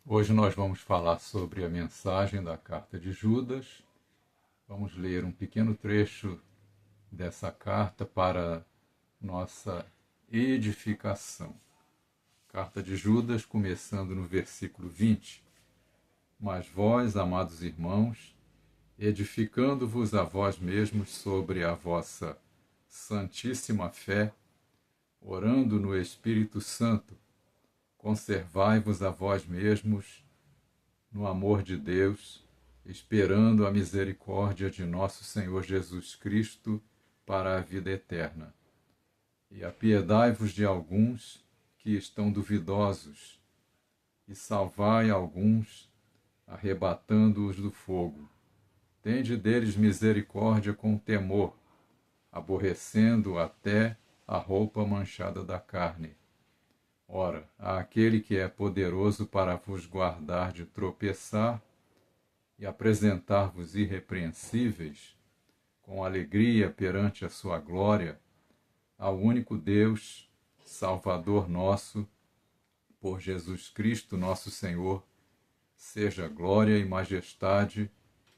Hoje nós vamos falar sobre a mensagem da carta de Judas. Vamos ler um pequeno trecho dessa carta para nossa edificação. Carta de Judas, começando no versículo 20. Mas vós, amados irmãos, edificando-vos a vós mesmos sobre a vossa santíssima fé, orando no Espírito Santo, conservai-vos a vós mesmos no amor de Deus, esperando a misericórdia de nosso Senhor Jesus Cristo para a vida eterna. E apiedai-vos de alguns que estão duvidosos, e salvai alguns, arrebatando-os do fogo. Tende deles misericórdia com temor, aborrecendo até a roupa manchada da carne. Ora, àquele que é poderoso para vos guardar de tropeçar e apresentar-vos irrepreensíveis, com alegria perante a sua glória, ao único Deus, Salvador nosso, por Jesus Cristo nosso Senhor, seja glória e majestade,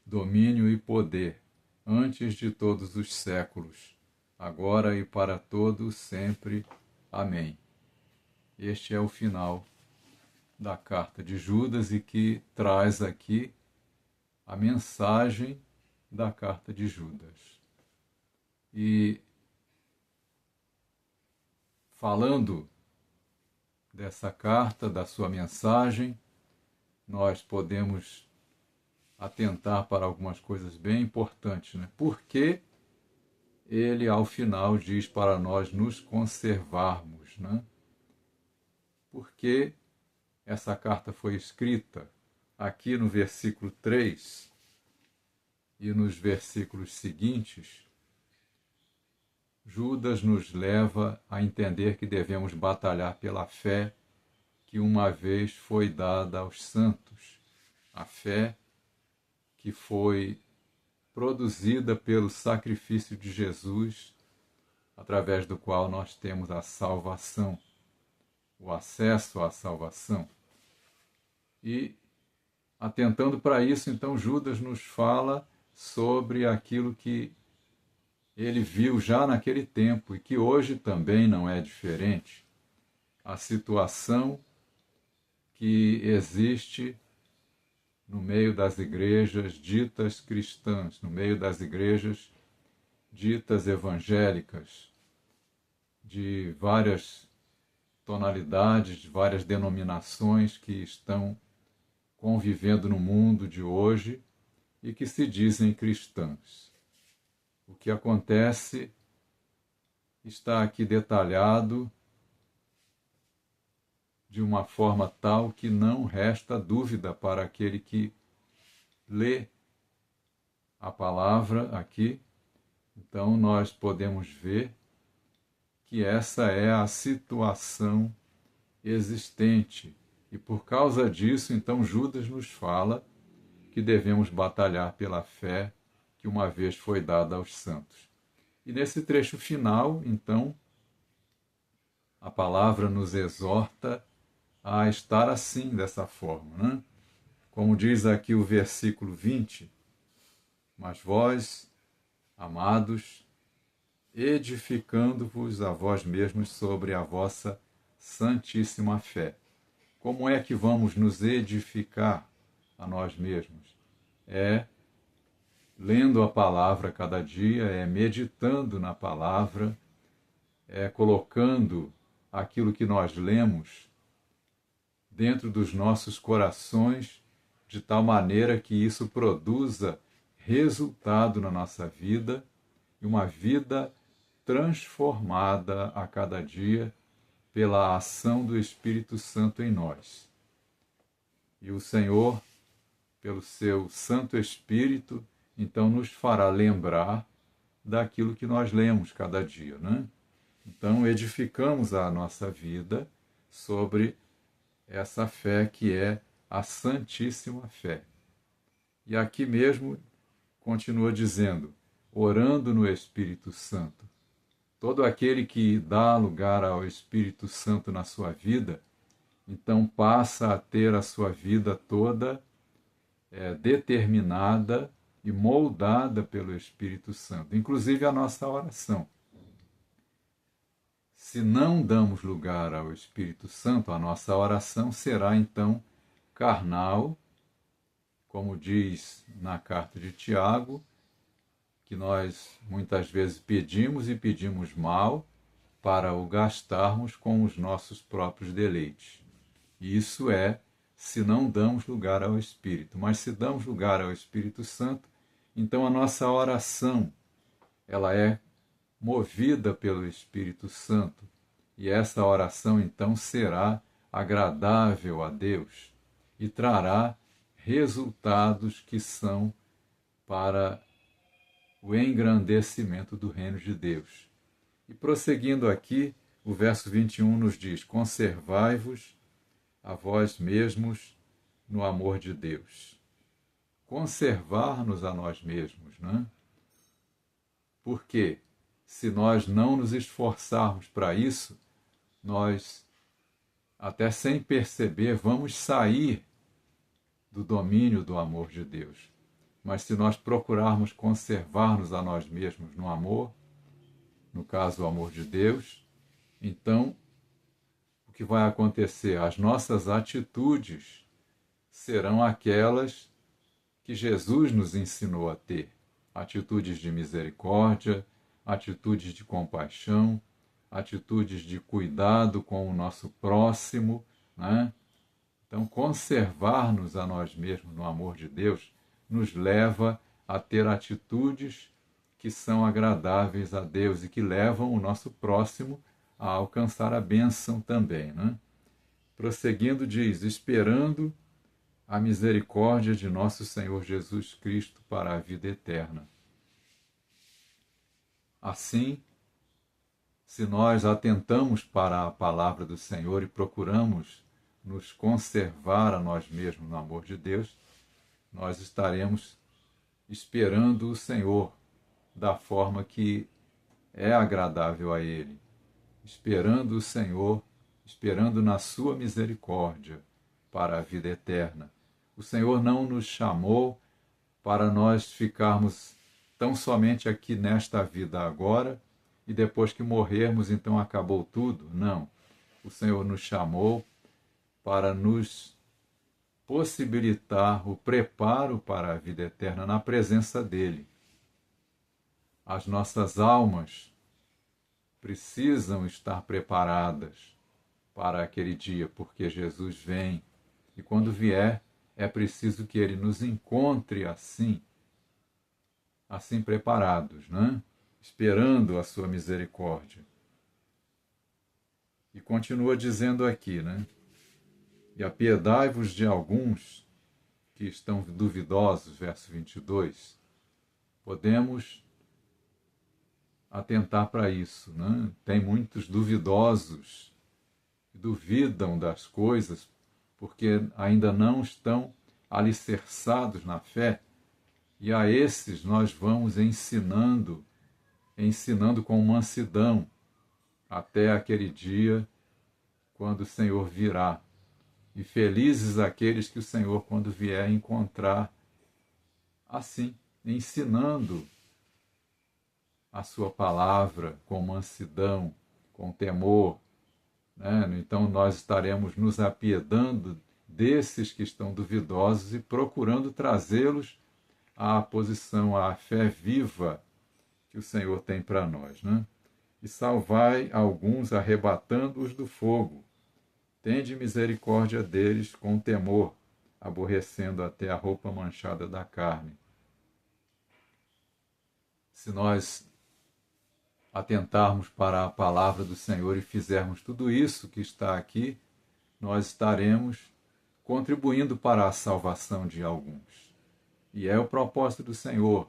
domínio e poder, antes de todos os séculos, agora e para todos sempre. Amém. Este é o final da carta de Judas e que traz aqui a mensagem da carta de Judas. E falando dessa carta, da sua mensagem, nós podemos atentar para algumas coisas bem importantes, né? Porque ele, ao final, diz para nós nos conservarmos, né? Porque essa carta foi escrita aqui no versículo 3 e nos versículos seguintes. Judas nos leva a entender que devemos batalhar pela fé que uma vez foi dada aos santos, a fé que foi produzida pelo sacrifício de Jesus, através do qual nós temos a salvação, o acesso à salvação. E, atentando para isso, então, Judas nos fala sobre aquilo que ele viu já naquele tempo e que hoje também não é diferente. A situação que existe no meio das igrejas ditas cristãs, no meio das igrejas ditas evangélicas, de várias tonalidades, de várias denominações que estão convivendo no mundo de hoje e que se dizem cristãs. O que acontece está aqui detalhado de uma forma tal que não resta dúvida para aquele que lê a palavra aqui. Então nós podemos ver que essa é a situação existente. E por causa disso, então, Judas nos fala que devemos batalhar pela fé que uma vez foi dada aos santos. E nesse trecho final, então, a palavra nos exorta a estar assim, dessa forma, né? Como diz aqui o versículo 20, mas vós, amados, edificando-vos a vós mesmos sobre a vossa santíssima fé. Como é que vamos nos edificar a nós mesmos? É lendo a palavra cada dia, é meditando na palavra, é colocando aquilo que nós lemos dentro dos nossos corações, de tal maneira que isso produza resultado na nossa vida, e uma vida transformada a cada dia pela ação do Espírito Santo em nós. E o Senhor, pelo seu Santo Espírito, então nos fará lembrar daquilo que nós lemos cada dia, né? Então edificamos a nossa vida sobre essa fé que é a Santíssima Fé. E aqui mesmo continua dizendo, orando no Espírito Santo. Todo aquele que dá lugar ao Espírito Santo na sua vida, então passa a ter a sua vida toda determinada e moldada pelo Espírito Santo, inclusive a nossa oração. Se não damos lugar ao Espírito Santo, a nossa oração será então carnal, como diz na carta de Tiago, que nós muitas vezes pedimos e pedimos mal para o gastarmos com os nossos próprios deleites. Isso é se não damos lugar ao Espírito. Mas se damos lugar ao Espírito Santo, então a nossa oração ela é movida pelo Espírito Santo. E essa oração então será agradável a Deus e trará resultados que são para o engrandecimento do reino de Deus. E prosseguindo aqui, o verso 21 nos diz: conservai-vos a vós mesmos no amor de Deus. Conservar-nos a nós mesmos, né? Porque se nós não nos esforçarmos para isso, nós, até sem perceber, vamos sair do domínio do amor de Deus. Mas se nós procurarmos conservar-nos a nós mesmos no amor, no caso o amor de Deus, então o que vai acontecer? As nossas atitudes serão aquelas que Jesus nos ensinou a ter. Atitudes de misericórdia, atitudes de compaixão, atitudes de cuidado com o nosso próximo, né? Então, conservar-nos a nós mesmos no amor de Deus nos leva a ter atitudes que são agradáveis a Deus e que levam o nosso próximo a alcançar a bênção também, né? Prosseguindo, diz: esperando a misericórdia de nosso Senhor Jesus Cristo para a vida eterna. Assim, se nós atentamos para a palavra do Senhor e procuramos nos conservar a nós mesmos no amor de Deus, nós estaremos esperando o Senhor da forma que é agradável a Ele, esperando o Senhor, esperando na sua misericórdia para a vida eterna. O Senhor não nos chamou para nós ficarmos tão somente aqui nesta vida agora e depois que morrermos, então acabou tudo. Não. O Senhor nos chamou para nos possibilitar o preparo para a vida eterna na presença dEle. As nossas almas precisam estar preparadas para aquele dia, porque Jesus vem. E quando vier, é preciso que Ele nos encontre assim preparados, né? Esperando a sua misericórdia. E continua dizendo aqui, né? E apiedai-vos de alguns que estão duvidosos, verso 22. Podemos atentar para isso, né? Tem muitos duvidosos que duvidam das coisas porque ainda não estão alicerçados na fé, e a esses nós vamos ensinando com mansidão, até aquele dia quando o Senhor virá. E felizes aqueles que o Senhor, quando vier, encontrar assim, ensinando a sua palavra com mansidão, com temor, né? Então nós estaremos nos apiedando desses que estão duvidosos e procurando trazê-los à posição, à fé viva que o Senhor tem para nós, né? E salvai alguns arrebatando-os do fogo. Tende misericórdia deles com temor, aborrecendo até a roupa manchada da carne. Se nós atentarmos para a palavra do Senhor e fizermos tudo isso que está aqui, nós estaremos contribuindo para a salvação de alguns. E é o propósito do Senhor.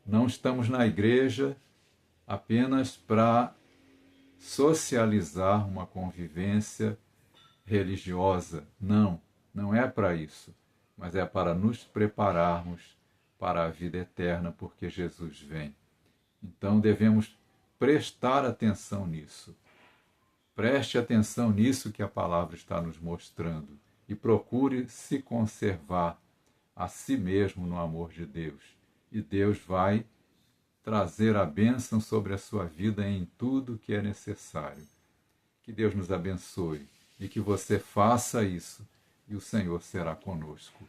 Não estamos na igreja apenas para socializar uma convivência religiosa. Não, não é para isso, mas é para nos prepararmos para a vida eterna, porque Jesus vem. Então devemos prestar atenção nisso. Preste atenção nisso que a palavra está nos mostrando e procure se conservar a si mesmo no amor de Deus. E Deus vai trazer a bênção sobre a sua vida em tudo que é necessário. Que Deus nos abençoe e que você faça isso, e o Senhor será conosco.